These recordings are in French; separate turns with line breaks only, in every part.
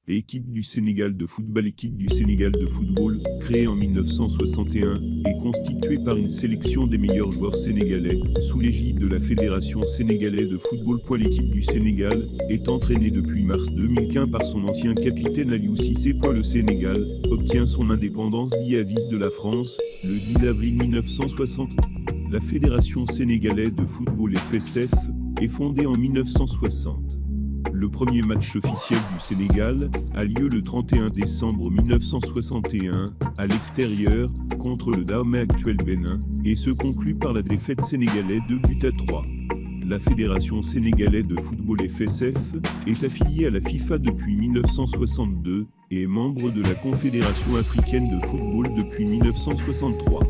Équipe du Sénégal de football. Équipe du Sénégal de football, créée en 1961, est constituée par une sélection des meilleurs joueurs sénégalais, sous l'égide de la Fédération sénégalaise de football. L'équipe du Sénégal est entraînée depuis mars 2015 par son ancien capitaine Aliou Cissé. Le Sénégal obtient son indépendance vis-à-vis de la France, le 10 avril 1960. La Fédération sénégalaise de football FSF est fondée en 1960. Le premier match officiel du Sénégal a lieu le 31 décembre 1961, à l'extérieur, contre le Dahomey actuel Bénin, et se conclut par la défaite sénégalaise 2-3. La Fédération sénégalaise de football FSF est affiliée à la FIFA depuis 1962 et est membre de la Confédération africaine de football depuis 1963.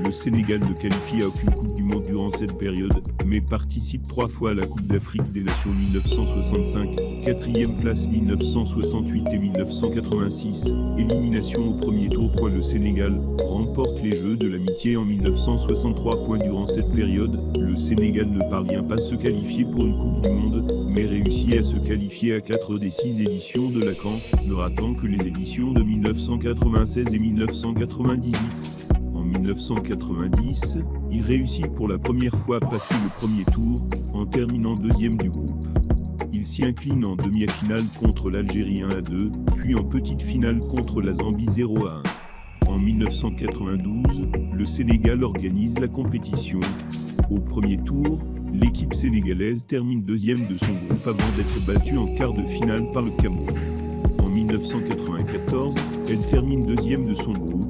Le Sénégal ne qualifie à aucune Coupe du Monde durant cette période, mais participe 3 fois à la Coupe d'Afrique des Nations 1965, 4e place 1968 et 1986, élimination au premier tour. Le Sénégal remporte les Jeux de l'amitié en 1963. Durant cette période, le Sénégal ne parvient pas à se qualifier pour une Coupe du Monde, mais réussit à se qualifier à 4 des 6 éditions de la CAN, ne ratant que les éditions de 1996 et 1998. En 1990, il réussit pour la première fois à passer le premier tour, en terminant deuxième du groupe. Il s'y incline en demi-finale contre l'Algérie 1-2, puis en petite finale contre la Zambie 0-1. En 1992, le Sénégal organise la compétition. Au premier tour, l'équipe sénégalaise termine deuxième de son groupe avant d'être battue en quart de finale par le Cameroun. En 1994, elle termine deuxième de son groupe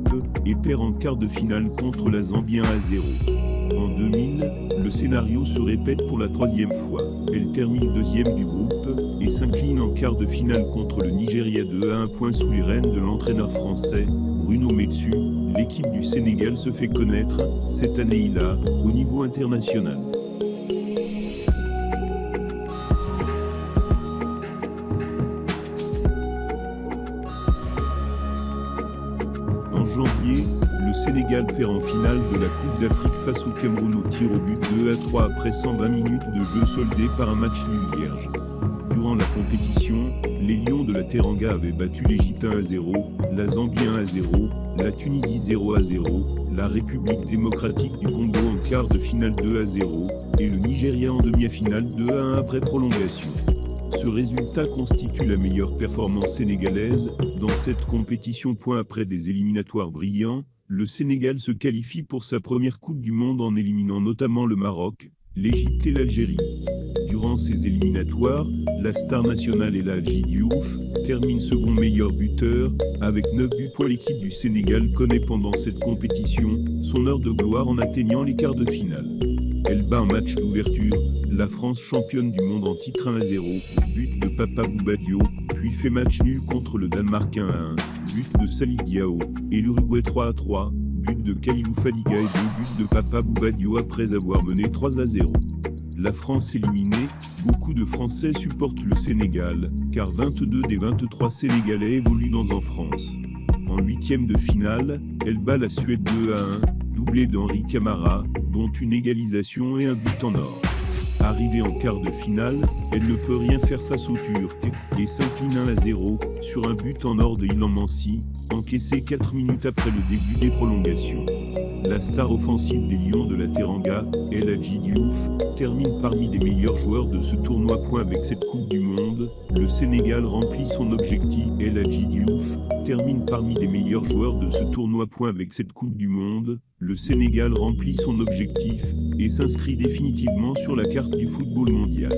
et perd en quart de finale contre la Zambie 1-0. En 2000, le scénario se répète pour la 3e fois. Elle termine deuxième du groupe et s'incline en quart de finale contre le Nigeria 2-1 sous les rênes de l'entraîneur français, Bruno Metsu. L'équipe du Sénégal se fait connaître, cette année-là, au niveau international. En janvier, le Sénégal perd en finale de la Coupe d'Afrique face au Cameroun au tir au but 2-3 après 120 minutes de jeu soldé par un match nul vierge. Durant la compétition, les Lions de la Teranga avaient battu l'Égypte 1-0, la Zambie 1-0, la Tunisie 0-0, la République démocratique du Congo en quart de finale 2-0, et le Nigeria en demi-finale 2-1 après prolongation. Ce résultat constitue la meilleure performance sénégalaise dans cette compétition. Après des éliminatoires brillants, le Sénégal se qualifie pour sa première Coupe du Monde en éliminant notamment le Maroc, l'Égypte et l'Algérie. Durant ces éliminatoires, la star nationale El Hadji Diouf termine second meilleur buteur, avec 9 buts. L'équipe du Sénégal connaît pendant cette compétition son heure de gloire en atteignant les quarts de finale. Elle bat en match d'ouverture la France championne du monde en titre 1-0, but de Papa Bouba Diop, puis fait match nul contre le Danemark 1-1, but de Salif Diao, et l'Uruguay 3-3, but de Kalilou Fadiga et 2 buts de Papa Bouba Diop après avoir mené 3-0. La France éliminée, beaucoup de Français supportent le Sénégal, car 22 des 23 Sénégalais évoluent en France. En 8e de finale, elle bat la Suède 2-1, doublé d'Henri Camara, dont une égalisation et un but en or. Arrivée en quart de finale, elle ne peut rien faire face aux Turcs et s'incline 1-0 sur un but en or de Ilhan Mansi, encaissé 4 minutes après le début des prolongations. La star offensive des Lions de la Teranga, El Hadji Diouf, termine parmi les meilleurs joueurs de ce tournoi. Avec cette Coupe du Monde, le Sénégal remplit son objectif. El Hadji Diouf termine parmi les meilleurs joueurs de ce tournoi. Avec cette Coupe du Monde, le Sénégal remplit son objectif et s'inscrit définitivement sur la carte du football mondial.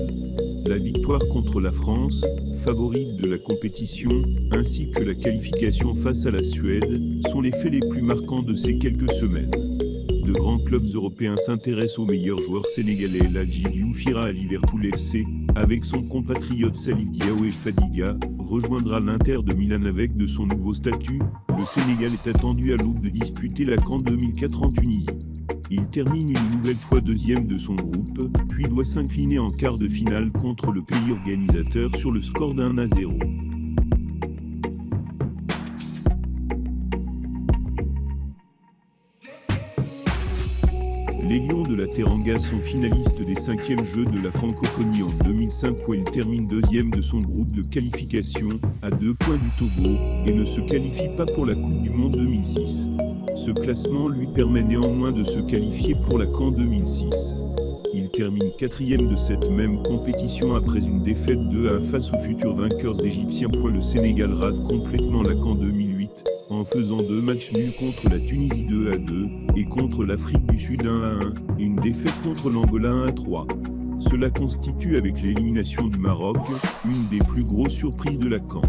La victoire contre la France, favorite de la compétition, ainsi que la qualification face à la Suède, sont les faits les plus marquants de ces quelques semaines. De grands clubs européens s'intéressent aux meilleurs joueurs sénégalais. El Hadji Diouf ira à Liverpool FC, avec son compatriote Salif Diao et Fadiga, rejoindra l'Inter de Milan avec de son nouveau statut. Le Sénégal est attendu à l'aube de disputer la CAN 2004 en Tunisie. Il termine une nouvelle fois deuxième de son groupe, puis doit s'incliner en quart de finale contre le pays organisateur sur le score d'1-0. Les Lions de la Teranga sont finalistes des 5e Jeux de la francophonie en 2005 où ils terminent deuxième de son groupe de qualification, à 2 points du Togo, et ne se qualifient pas pour la Coupe du Monde 2006. Ce classement lui permet néanmoins de se qualifier pour la CAN 2006. Il termine 4e de cette même compétition après une défaite 2-1 face aux futurs vainqueurs égyptiens. Le Sénégal rate complètement la CAN 2008 en faisant 2 matchs nuls contre la Tunisie 2-2 et contre l'Afrique du Sud 1-1 et une défaite contre l'Angola 1-3. Cela constitue avec l'élimination du Maroc une des plus grosses surprises de la CAN.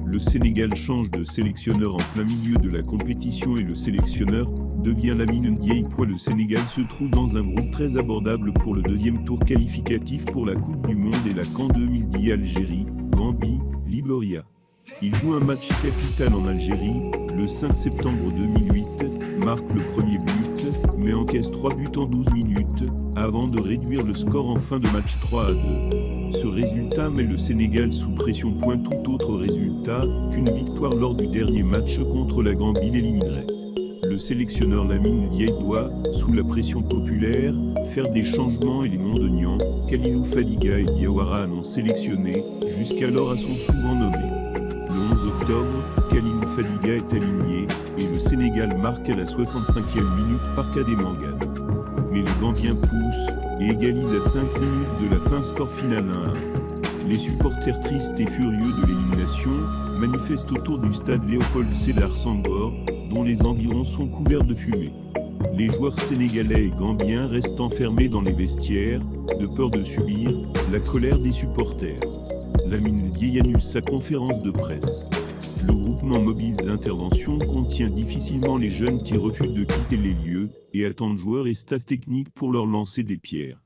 Le Sénégal change de sélectionneur en plein milieu de la compétition et le sélectionneur devient Lamine Ndiaye. Le Sénégal se trouve dans un groupe très abordable pour le deuxième tour qualificatif pour la Coupe du Monde et la CAN 2010. Algérie, Gambie, Libéria. Il joue un match capital en Algérie, le 5 septembre 2008, marque le premier but, mais encaisse 3 buts en 12 minutes, avant de réduire le score en fin de match 3-2. Ce résultat met le Sénégal sous pression. Tout autre résultat qu'une victoire lors du dernier match contre la Gambie l'éliminerait. Le sélectionneur Lamine Ndiaye doit, sous la pression populaire, faire des changements et les noms de Niang, Kalilou Fadiga et Diawara non sélectionnés, jusqu'alors sont souvent nommés. Le 11 octobre, Kalilou Fadiga est aligné, et le Sénégal marque à la 65e minute par Kadé Mangane. Mais les Gambiens poussent, et égalisent à 5 minutes de la fin, score final 1-1. Les supporters tristes et furieux de l'élimination manifestent autour du stade Léopold Sédar Senghor, dont les environs sont couverts de fumée. Les joueurs sénégalais et gambiens restent enfermés dans les vestiaires, de peur de subir la colère des supporters. Lamine Ndiaye annule sa conférence de presse. Le groupement mobile d'intervention contient difficilement les jeunes qui refusent de quitter les lieux et attendent joueurs et staff technique pour leur lancer des pierres.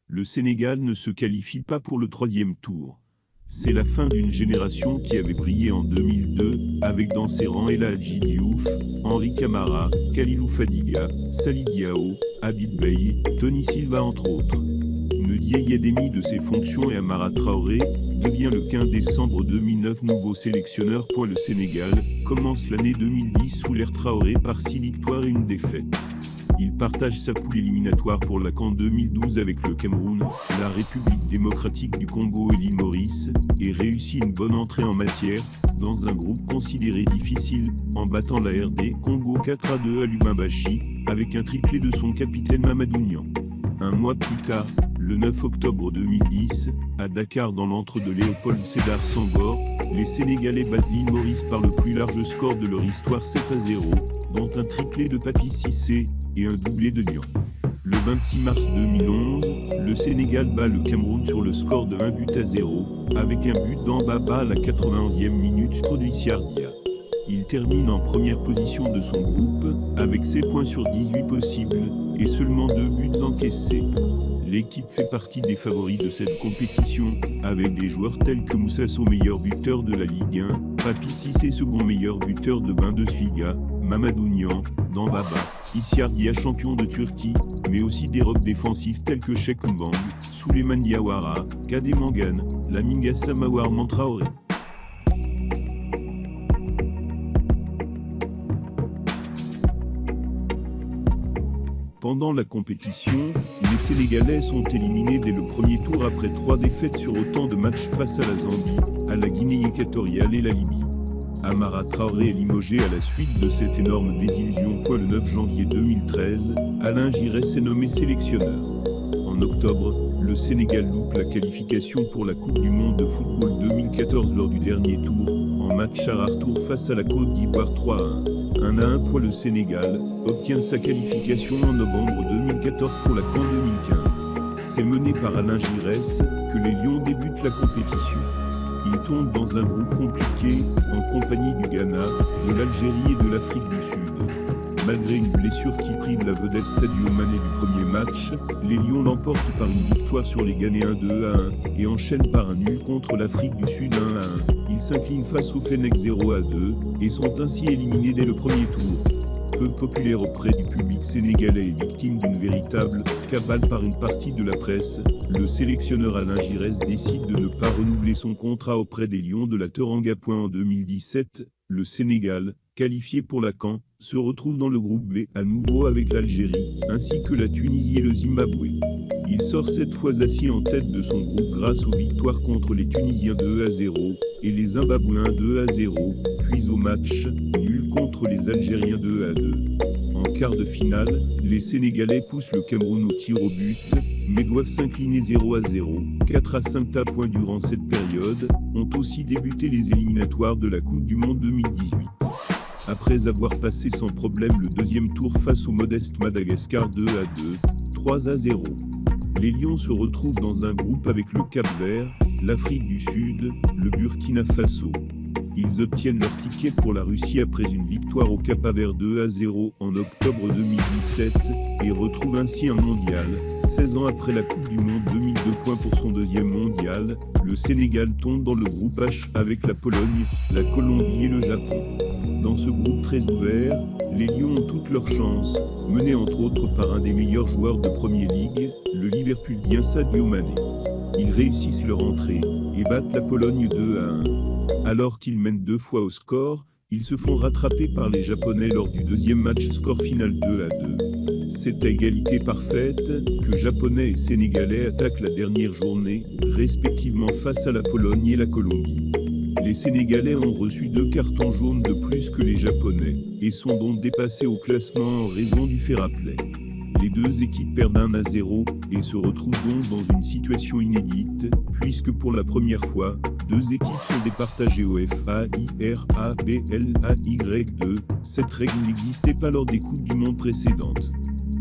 Le Sénégal ne se qualifie pas pour le 3e tour. C'est la fin d'une génération qui avait brillé en 2002, avec dans ses rangs El Hadji Diouf, Henri Camara, Kalilou Fadiga, Salih Diao, Habib Beye, Tony Silva entre autres. Ndiaye est démis de ses fonctions et Amara Traoré devient le 15 décembre 2009 nouveau sélectionneur. Le Sénégal commence l'année 2010 sous l'ère Traoré par 6 victoires et 1 défaite. Il partage sa poule éliminatoire pour la CAN 2012 avec le Cameroun, la République démocratique du Congo et l'île Maurice, et réussit une bonne entrée en matière, dans un groupe considéré difficile, en battant la RD Congo 4-2 à Lubumbashi, avec un triplé de son capitaine Mamadou Niang. Un mois plus tard, le 9 octobre 2010, à Dakar dans l'antre de Léopold Sédar Senghor, les Sénégalais battent l'île Maurice par le plus large score de leur histoire 7-0, dont un triplé de Papi Cissé et un doublé de Niang. Le 26 mars 2011, le Sénégal bat le Cameroun sur le score de 1-0, avec un but d'Ambaba à la 91e minute produit Siardia. Il termine en première position de son groupe, avec 7 points sur 18 possibles, et seulement 2 buts encaissés. L'équipe fait partie des favoris de cette compétition, avec des joueurs tels que Moussa Sow, meilleur buteur de la Ligue 1, Papi Cissé, second meilleur buteur de Bundesliga, Mamadou Niang, Dambaba, Issiardia, champion de Turquie, mais aussi des rocs défensifs tels que Cheikh Mbang, Souleymane Diawara, Kadé Mangane, Lamine Gassama ou Armand Traoré. Pendant la compétition, les Sénégalais sont éliminés dès le premier tour après 3 défaites sur autant de matchs face à la Zambie, à la Guinée équatoriale et la Libye. Amara Traoré est limogé à la suite de cette énorme désillusion. Le 9 janvier 2013, Alain Giresse est nommé sélectionneur. En octobre, le Sénégal loupe la qualification pour la Coupe du Monde de football 2014 lors du dernier tour, en match à retour face à la Côte d'Ivoire 3-1. 1-1. Le Sénégal obtient sa qualification en novembre 2014 pour la CAN 2015. C'est mené par Alain Giresse que les Lions débutent la compétition. Ils tombent dans un groupe compliqué, en compagnie du Ghana, de l'Algérie et de l'Afrique du Sud. Malgré une blessure qui prive la vedette Sadio Mané du premier match, les Lions l'emportent par une victoire sur les Ghanéens 2-1 et enchaînent par un nul contre l'Afrique du Sud 1-1. Ils s'inclinent face au Fennec 0-2 et sont ainsi éliminés dès le premier tour. Peu populaire auprès du public sénégalais et victime d'une véritable cabale par une partie de la presse, le sélectionneur Alain Giresse décide de ne pas renouveler son contrat auprès des Lions de la Teranga. En 2017, le Sénégal, qualifié pour la CAN, se retrouvent dans le groupe B, à nouveau avec l'Algérie, ainsi que la Tunisie et le Zimbabwe. Il sort cette fois assis en tête de son groupe grâce aux victoires contre les Tunisiens 2-0 et les Zimbabwéens 2-0, puis au match nul contre les Algériens 2-2. En quart de finale, les Sénégalais poussent le Cameroun au tir au but, mais doivent s'incliner 0-0, 4-5 points durant cette période, ont aussi débuté les éliminatoires de la Coupe du Monde 2018. Après avoir passé sans problème le deuxième tour face au modeste Madagascar 2-2, 3-0. Les Lions se retrouvent dans un groupe avec le Cap-Vert, l'Afrique du Sud, le Burkina Faso. Ils obtiennent leur ticket pour la Russie après une victoire au Cap-Vert 2-0 en octobre 2017 et retrouvent ainsi un mondial. 16 ans après la Coupe du Monde 2002 pour son deuxième mondial, le Sénégal tombe dans le groupe H avec la Pologne, la Colombie et le Japon. Dans ce groupe très ouvert, les Lions ont toutes leurs chances, menés entre autres par un des meilleurs joueurs de Premier League, le Liverpoolien Sadio Mané. Ils réussissent leur entrée et battent la Pologne 2-1. Alors qu'ils mènent 2 fois au score, ils se font rattraper par les Japonais lors du deuxième match, score final 2-2. C'est à égalité parfaite que Japonais et Sénégalais attaquent la dernière journée, respectivement face à la Pologne et la Colombie. Les Sénégalais ont reçu 2 cartons jaunes de plus que les Japonais, et sont donc dépassés au classement en raison du fair play. Les deux équipes perdent 1-0, et se retrouvent donc dans une situation inédite, puisque pour la première fois, 2 équipes sont départagées au FAIRABLAY2. Cette règle n'existait pas lors des Coupes du Monde précédentes.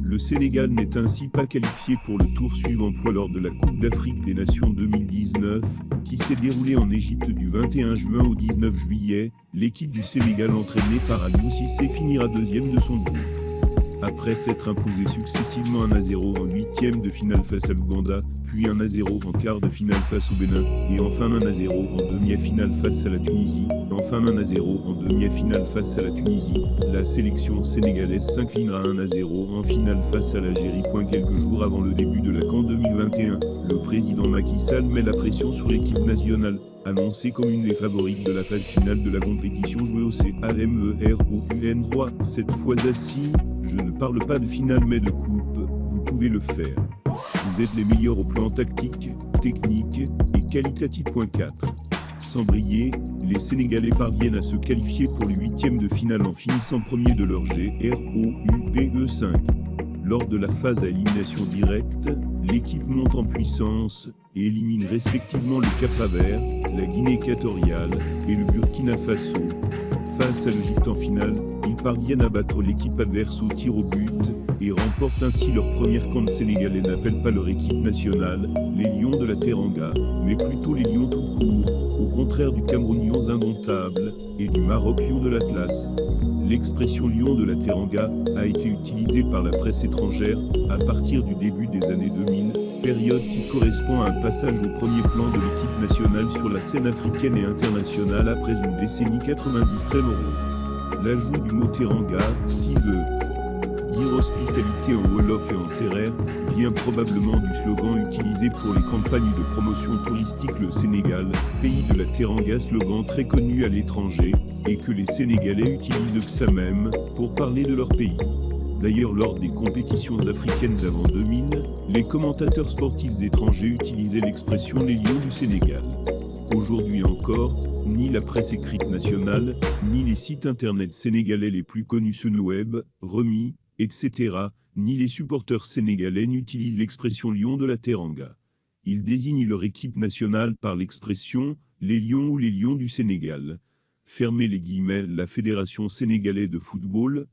Le Sénégal n'est ainsi pas qualifié pour le tour suivant lors de la Coupe d'Afrique des Nations 2019, qui s'est déroulée en Égypte du 21 juin au 19 juillet. L'équipe du Sénégal entraînée par Aliou Cissé finira deuxième de son groupe. Après s'être imposé successivement 1-0 en huitième de finale face à l'Ouganda, puis 1-0 en quart de finale face au Bénin, et enfin 1-0 en demi-finale face à la Tunisie, enfin 1-0 en demi-finale face à la Tunisie, la sélection sénégalaise s'inclinera 1-0 en finale face à l'Algérie. Quelques jours avant le début de la CAN 2021, le président Macky Sall met la pression sur l'équipe nationale, annoncée comme une des favorites de la phase finale de la compétition jouée au CAMEROUN3. Cette fois-ci, je ne parle pas de finale mais de coupe, vous pouvez le faire. Vous êtes les meilleurs au plan tactique, technique et qualitatif. 4. Sans briller, les Sénégalais parviennent à se qualifier pour les huitièmes de finale en finissant premier de leur GROUPE 5. Lors de la phase à élimination directe, l'équipe monte en puissance et élimine respectivement le Cap-Vert, la Guinée équatoriale et le Burkina Faso. Face à l'Égypte en finale, ils parviennent à battre l'équipe adverse au tir au but et remportent ainsi leur première CAN. Sénégalais n'appellent pas leur équipe nationale les Lions de la Teranga, mais plutôt les Lions tout court, au contraire du Cameroun Lions indomptables et du Maroc Lions de l'Atlas. L'expression Lions de la Teranga a été utilisée par la presse étrangère à partir du début des années 2000, période qui correspond à un passage au premier plan de l'équipe nationale sur la scène africaine et internationale après une décennie 90 très morose. L'ajout du mot Teranga, qui veut dire hospitalité en Wolof et en Sérère, vient probablement du slogan utilisé pour les campagnes de promotion touristique le Sénégal, pays de la Teranga, slogan très connu à l'étranger, et que les Sénégalais utilisent que ça même, pour parler de leur pays. D'ailleurs, lors des compétitions africaines d'avant 2000, les commentateurs sportifs étrangers utilisaient l'expression les Lions du Sénégal. Aujourd'hui encore, ni la presse écrite nationale, ni les sites internet sénégalais les plus connus Sunweb, Remi, etc., ni les supporters sénégalais n'utilisent l'expression Lions de la Teranga. Ils désignent leur équipe nationale par l'expression les Lions ou les Lions du Sénégal. Fermez les guillemets. La Fédération sénégalaise de football